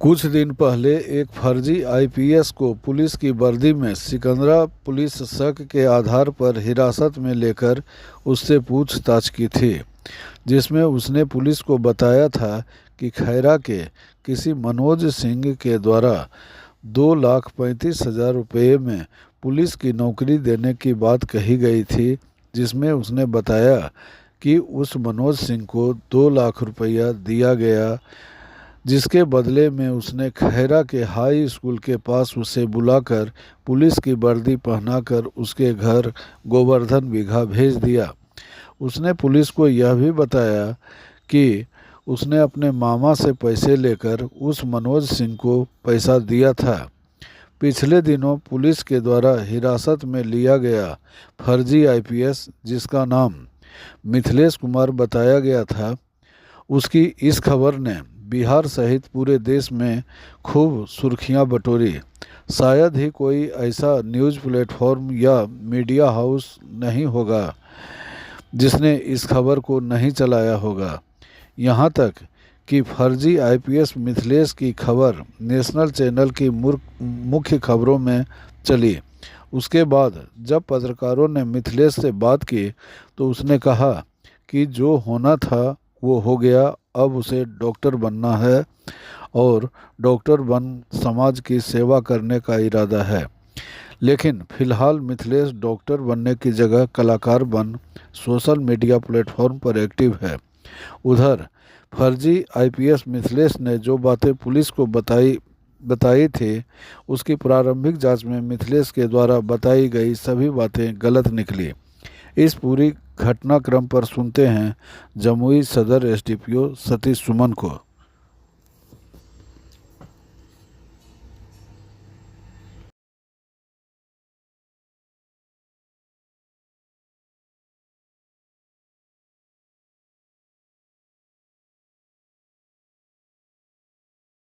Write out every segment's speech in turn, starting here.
कुछ दिन पहले एक फर्जी आईपीएस को पुलिस की वर्दी में सिकंदरा पुलिस शक के आधार पर हिरासत में लेकर उससे पूछताछ की थी, जिसमें उसने पुलिस को बताया था कि खैरा के किसी मनोज सिंह के द्वारा 2,35,000 रुपये में पुलिस की नौकरी देने की बात कही गई थी, जिसमें उसने बताया कि उस मनोज सिंह को 2 लाख रुपया दिया गया, जिसके बदले में उसने खैरा के हाई स्कूल के पास उसे बुलाकर पुलिस की वर्दी पहनाकर उसके घर गोवर्धन बीघा भेज दिया। उसने पुलिस को यह भी बताया कि उसने अपने मामा से पैसे लेकर उस मनोज सिंह को पैसा दिया था। पिछले दिनों पुलिस के द्वारा हिरासत में लिया गया फर्जी आईपीएस, जिसका नाम मिथिलेश कुमार बताया गया था, उसकी इस खबर ने बिहार सहित पूरे देश में खूब सुर्खियां बटोरी। शायद ही कोई ऐसा न्यूज़ प्लेटफॉर्म या मीडिया हाउस नहीं होगा जिसने इस खबर को नहीं चलाया होगा। यहाँ तक कि फर्जी आईपीएस मिथिलेश की खबर नेशनल चैनल की मुख्य खबरों में चली। उसके बाद जब पत्रकारों ने मिथिलेश से बात की तो उसने कहा कि जो होना था वो हो गया, अब उसे डॉक्टर बनना है और डॉक्टर बन समाज की सेवा करने का इरादा है। लेकिन फिलहाल मिथिलेश डॉक्टर बनने की जगह कलाकार बन सोशल मीडिया प्लेटफॉर्म पर एक्टिव है। उधर फर्जी आईपीएस मिथिलेश ने जो बातें पुलिस को बताई थी, उसकी प्रारंभिक जांच में मिथिलेश के द्वारा बताई गई सभी बातें गलत निकली। इस पूरी घटनाक्रम पर सुनते हैं जमुई सदर एसडीपीओ सतीश सुमन को।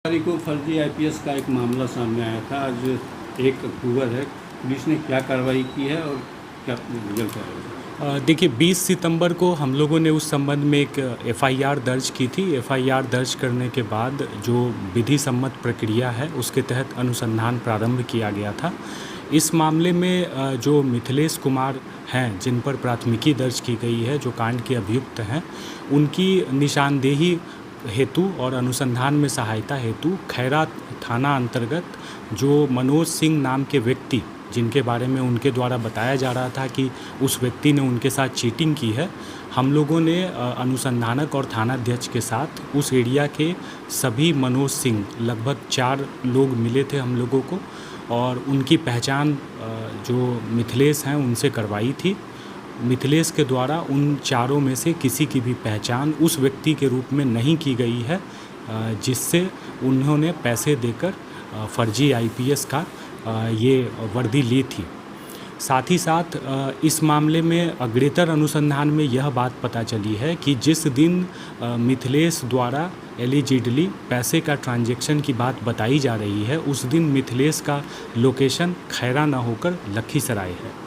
तारीख को फर्जी आईपीएस का एक मामला सामने आया था। आज 1 अक्टूबर है। पुलिस ने क्या कार्रवाई की है और क्या रिजल्ट है? देखिए, 20 सितंबर को हम लोगों ने उस संबंध में एक एफआईआर दर्ज की थी। एफआईआर दर्ज करने के बाद जो विधि सम्मत प्रक्रिया है उसके तहत अनुसंधान प्रारंभ किया गया था। इस मामले में जो मिथिलेश कुमार हैं, जिन पर प्राथमिकी दर्ज की गई है, जो कांड के अभियुक्त हैं, उनकी निशानदेही हेतु और अनुसंधान में सहायता हेतु खैरा थाना अंतर्गत जो मनोज सिंह नाम के व्यक्ति, जिनके बारे में उनके द्वारा बताया जा रहा था कि उस व्यक्ति ने उनके साथ चीटिंग की है, हम लोगों ने अनुसंधानक और थानाध्यक्ष के साथ उस एरिया के सभी मनोज सिंह, लगभग 4 लोग मिले थे हम लोगों को, और उनकी पहचान जो मिथिलेश हैं उनसे करवाई थी। मिथिलेश के द्वारा उन चारों में से किसी की भी पहचान उस व्यक्ति के रूप में नहीं की गई है जिससे उन्होंने पैसे देकर फर्जी आईपीएस का ये वर्दी ली थी। साथ ही साथ इस मामले में अग्रेतर अनुसंधान में यह बात पता चली है कि जिस दिन मिथिलेश द्वारा एलिजिडली पैसे का ट्रांजैक्शन की बात बताई जा रही है, उस दिन मिथिलेश का लोकेशन खैरा न होकर लखीसराय है।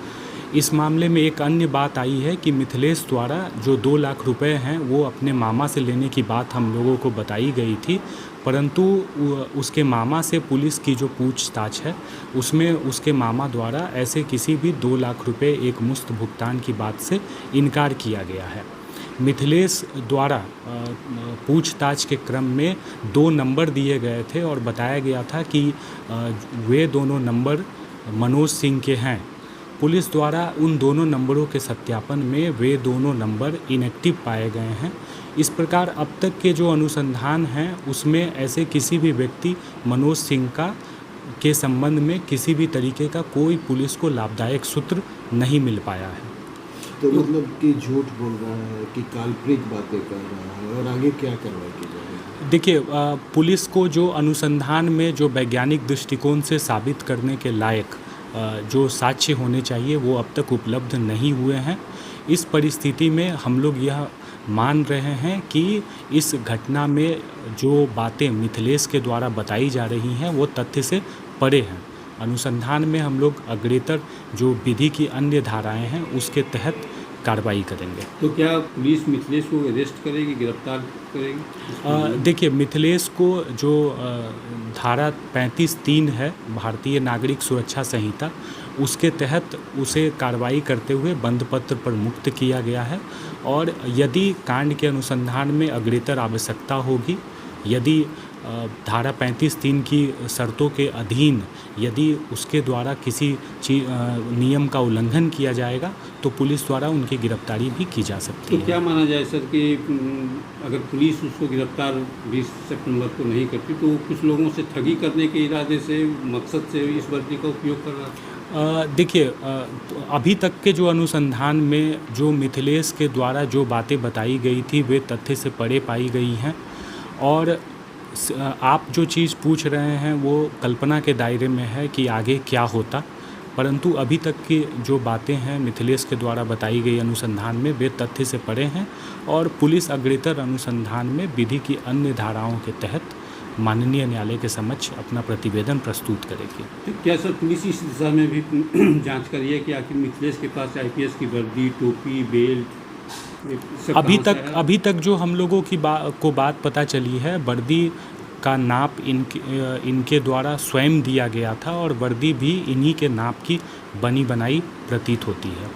इस मामले में एक अन्य बात आई है कि मिथिलेश द्वारा जो 2 लाख रुपए हैं वो अपने मामा से लेने की बात हम लोगों को बताई गई थी, परंतु उसके मामा से पुलिस की जो पूछताछ है उसमें उसके मामा द्वारा ऐसे किसी भी 2 लाख रुपए एक मुश्त भुगतान की बात से इनकार किया गया है। मिथिलेश द्वारा पूछताछ के क्रम में 2 नंबर दिए गए थे और बताया गया था कि वे दोनों नंबर मनोज सिंह के हैं। पुलिस द्वारा उन दोनों नंबरों के सत्यापन में वे दोनों नंबर इनएक्टिव पाए गए हैं। इस प्रकार अब तक के जो अनुसंधान हैं उसमें ऐसे किसी भी व्यक्ति मनोज सिंह के संबंध में किसी भी तरीके का कोई पुलिस को लाभदायक सूत्र नहीं मिल पाया है। तो मतलब कि झूठ बोल रहा है कि काल्पनिक बातें कर रहा है, और आगे क्या कार्रवाई की जाएगी? देखिए, पुलिस को जो अनुसंधान में जो वैज्ञानिक दृष्टिकोण से साबित करने के लायक जो साक्ष्य होने चाहिए वो अब तक उपलब्ध नहीं हुए हैं। इस परिस्थिति में हम लोग यह मान रहे हैं कि इस घटना में जो बातें मिथिलेश के द्वारा बताई जा रही हैं वो तथ्य से परे हैं। अनुसंधान में हम लोग अग्रेतर जो विधि की अन्य धाराएं हैं उसके तहत कार्रवाई करेंगे। तो क्या पुलिस मिथिलेश को अरेस्ट करेगी, गिरफ्तार करेगी? देखिए, मिथिलेश को जो धारा 35(3) है भारतीय नागरिक सुरक्षा संहिता, उसके तहत उसे कार्रवाई करते हुए बंद पत्र पर मुक्त किया गया है। और यदि कांड के अनुसंधान में अग्रेतर आवश्यकता होगी, यदि धारा 35(3) की शर्तों के अधीन यदि उसके द्वारा किसी नियम का उल्लंघन किया जाएगा तो पुलिस द्वारा उनकी गिरफ्तारी भी की जा सकती तो है। क्या माना जाए सर कि अगर पुलिस उसको गिरफ्तार 20 सितंबर को नहीं करती तो वो कुछ लोगों से ठगी करने के इरादे से, मकसद से इस वर्दी का उपयोग कर रहा था? देखिए, अभी तक के जो अनुसंधान में जो मिथिलेश के द्वारा जो बातें बताई गई थी वे तथ्य से परे पाई गई हैं। और आप जो चीज़ पूछ रहे हैं वो कल्पना के दायरे में है कि आगे क्या होता, परंतु अभी तक की जो बातें हैं मिथिलेश के द्वारा बताई गई अनुसंधान में वे तथ्य से परे हैं। और पुलिस अग्रेतर अनुसंधान में विधि की अन्य धाराओं के तहत माननीय न्यायालय के समक्ष अपना प्रतिवेदन प्रस्तुत करेगी। तो क्या सर पुलिस इस दिशा में भी जांच कर रही है कि आखिर मिथिलेश के पास आईपीएस की वर्दी, टोपी, बेल्ट सब अभी तक जो हम लोगों की बात पता चली है, वर्दी का नाप इनके द्वारा स्वयं दिया गया था और वर्दी भी इन्हीं के नाप की बनी बनाई प्रतीत होती है।